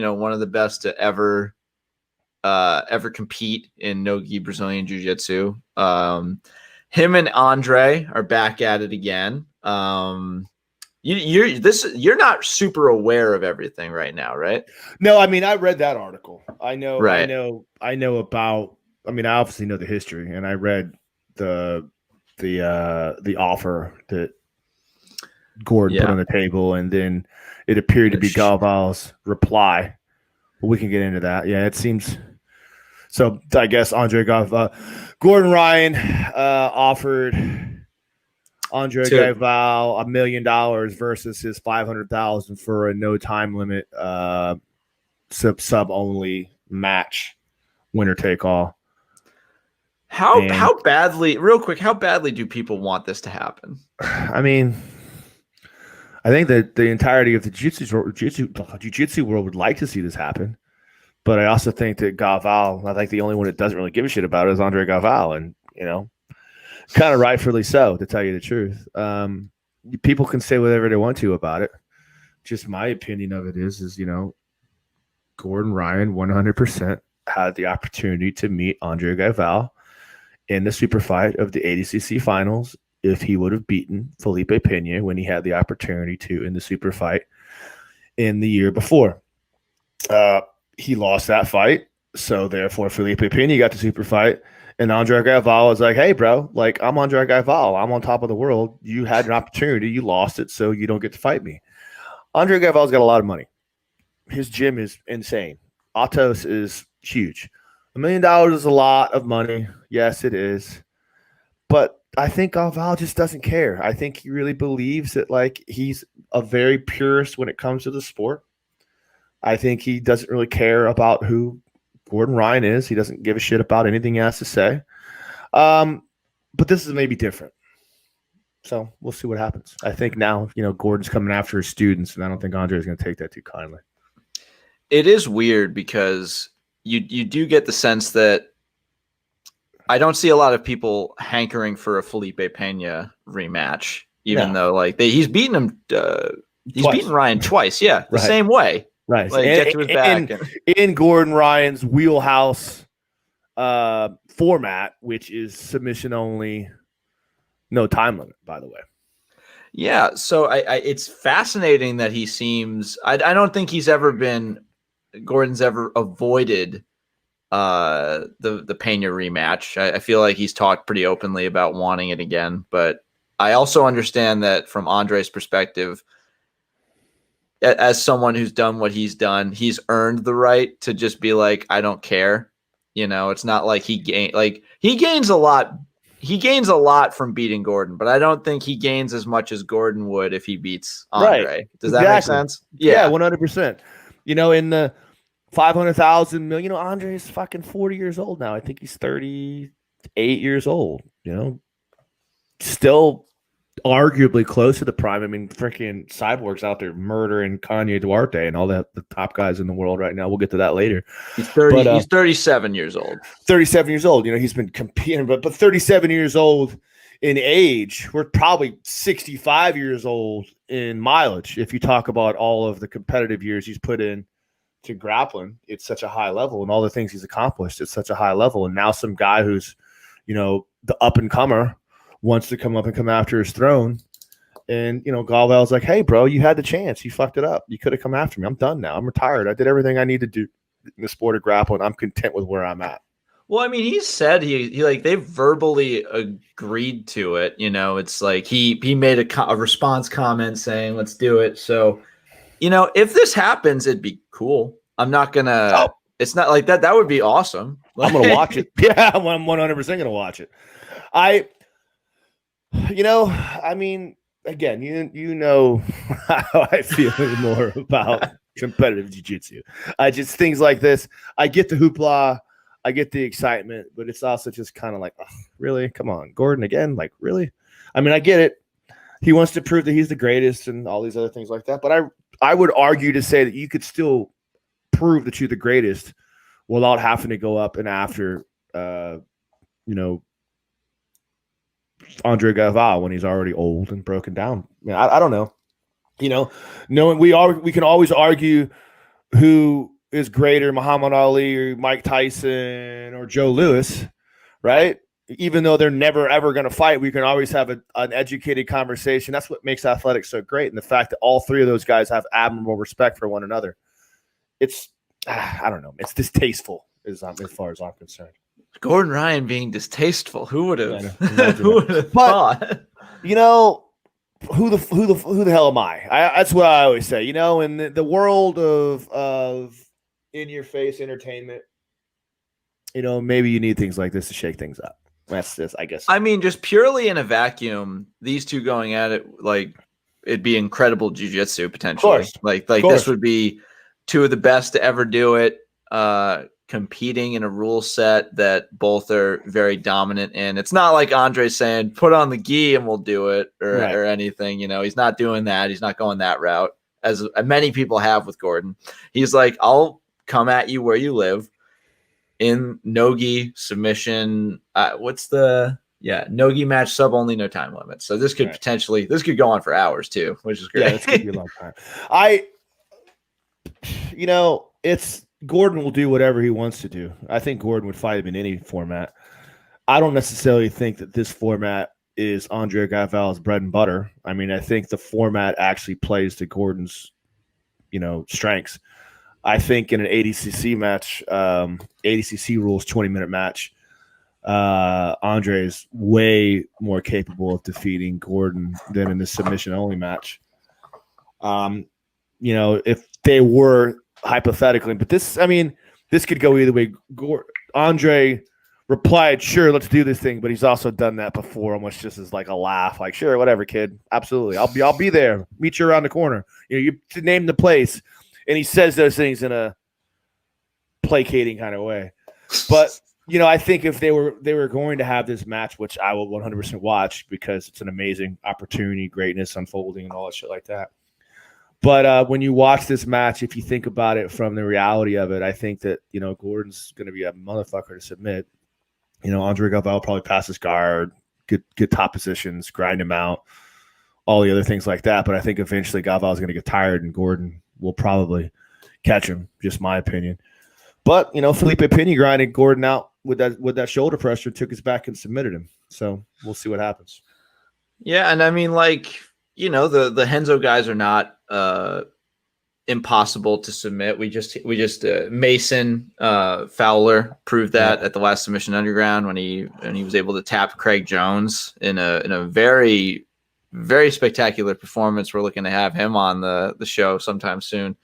one of the best to ever compete in no-gi Brazilian Jiu-Jitsu. Him and Andre are back at it again. You're not super aware of everything right now, right? No, I mean, I read that article. I know about. I mean, I obviously know the history, and I read the offer that Gordon put on the table, and then it appeared to be Galvao's reply. But we can get into that. Yeah, it seems. So I guess Gordon Ryan offered Andre Galvao $1 million versus his $500,000 for a no time limit sub only match, winner take all. How badly do people want this to happen? I mean, I think that the entirety of the jiu-jitsu world would like to see this happen. But I also think that Galvao, I think the only one that doesn't really give a shit about it is Andre Galvao. And, kind of rightfully so, to tell you the truth. People can say whatever they want to about it. Just my opinion of it is Gordon Ryan 100% had the opportunity to meet Andre Galvao in the super fight of the ADCC finals if he would have beaten Felipe Pena when he had the opportunity to in the super fight in the year before. He lost that fight, so therefore Felipe Pena got the super fight, and Andre Galvao was like, hey, bro, like, I'm Andre Galvao. I'm on top of the world. You had an opportunity. You lost it, so you don't get to fight me. Andre Galvao's got a lot of money. His gym is insane. Atos is huge. $1 million is a lot of money. Yes, it is. But I think Galvao just doesn't care. I think he really believes that, like, he's a very purist when it comes to the sport. I think he doesn't really care about who Gordon Ryan is. He doesn't give a shit about anything he has to say. But this is maybe different. So we'll see what happens. I think now, Gordon's coming after his students, and I don't think Andre is going to take that too kindly. It is weird because you do get the sense that I don't see a lot of people hankering for a Felipe Pena rematch, even though he's beaten him. He's beaten Ryan twice. Yeah, the same way. Right. Like, get to his back. In Gordon Ryan's wheelhouse format, which is submission only, no time limit, by the way. Yeah. So it's fascinating that he seems – I don't think Gordon's ever avoided the Pena rematch. I feel like he's talked pretty openly about wanting it again. But I also understand that from Andre's perspective – as someone who's done what he's done, he's earned the right to just be like, I don't care. It's not like he gains a lot. He gains a lot from beating Gordon, but I don't think he gains as much as Gordon would if he beats Andre. Right. Does that make sense? Yeah, 100%. In the 500,000 million, Andre's fucking 40 years old now. I think he's 38 years old, still arguably close to the prime. I mean, freaking Cyborg's out there murdering Kanye Duarte and all the top guys in the world right now. We'll get to that later. He's 30. He's 37 years old. 37 years old. He's been competing, but 37 years old in age. We're probably 65 years old in mileage. If you talk about all of the competitive years he's put in to grappling, it's such a high level, and all the things he's accomplished at such a high level. And now some guy who's, the up and comer wants to come up and come after his throne. And, Galvao's like, hey, bro, you had the chance. You fucked it up. You could have come after me. I'm done now. I'm retired. I did everything I need to do in the sport of grappling. I'm content with where I'm at. Well, I mean, he said they verbally agreed to it. It's like he made a response comment saying, let's do it. So, if this happens, it'd be cool. I'm not going to it's not like that. That would be awesome. I'm going to watch it. Yeah, I'm 100% going to watch it. I mean, again, you know how I feel more about competitive jiu-jitsu. Things like this, I get the hoopla, I get the excitement, but it's also just kind of like, oh, really? Come on, Gordon again? Like, really? I mean, I get it. He wants to prove that he's the greatest and all these other things like that. But I would argue to say that you could still prove that you're the greatest without having to go up and after, Andre Galvao when he's already old and broken down. I don't know. Knowing we can always argue who is greater, Muhammad Ali or Mike Tyson or Joe Louis, right? Even though they're never ever going to fight, we can always have an educated conversation. That's what makes athletics so great, and the fact that all three of those guys have admirable respect for one another. It's I don't know. It's distasteful as far as I'm concerned. Gordon Ryan being distasteful. Who would have? Who would have thought? You know, who the hell am I? That's what I always say. You know, in the world of in your face entertainment, you know, maybe you need things like this to shake things up. That's this, I guess. I mean, just purely in a vacuum, these two going at it, like it'd be incredible jiu-jitsu potentially. Like this would be two of the best to ever do it. Competing in a rule set that both are very dominant in. It's not like Andre's saying, put on the gi and we'll do it or anything. You know, he's not doing that. He's not going that route, as many people have with Gordon. He's like, I'll come at you where you live in no-gi submission. No-gi match, sub only, no time limit. So this could potentially, this could go on for hours too, which is great. Yeah, this could be a long time. It's Gordon will do whatever he wants to do. I think Gordon would fight him in any format. I don't necessarily think that this format is Andre Galvao's bread and butter. I mean, I think the format actually plays to Gordon's, strengths. I think in an ADCC match, ADCC rules 20-minute match, Andre is way more capable of defeating Gordon than in the submission only match. If they were hypothetically, but this could go either way. Andre replied, "Sure, let's do this thing," but he's also done that before, almost just as like a laugh, like, "Sure, whatever, kid, absolutely, I'll be there, meet you around the corner." You name the place, and he says those things in a placating kind of way. But I think if they were going to have this match, which I will 100% watch because it's an amazing opportunity, greatness unfolding, and all that shit like that. But when you watch this match, if you think about it from the reality of it, I think that, Gordon's going to be a motherfucker to submit. Andre Galvao will probably pass his guard, get top positions, grind him out, all the other things like that. But I think eventually Galvao is going to get tired and Gordon will probably catch him, just my opinion. But, Felipe Pena grinded Gordon out with that shoulder pressure, took his back and submitted him. So we'll see what happens. Yeah, and I mean, the Henzo guys are not impossible to submit. We just Mason Fowler proved that at the last Submission Underground when he was able to tap Craig Jones in a very, very spectacular performance. We're looking to have him on the show sometime soon.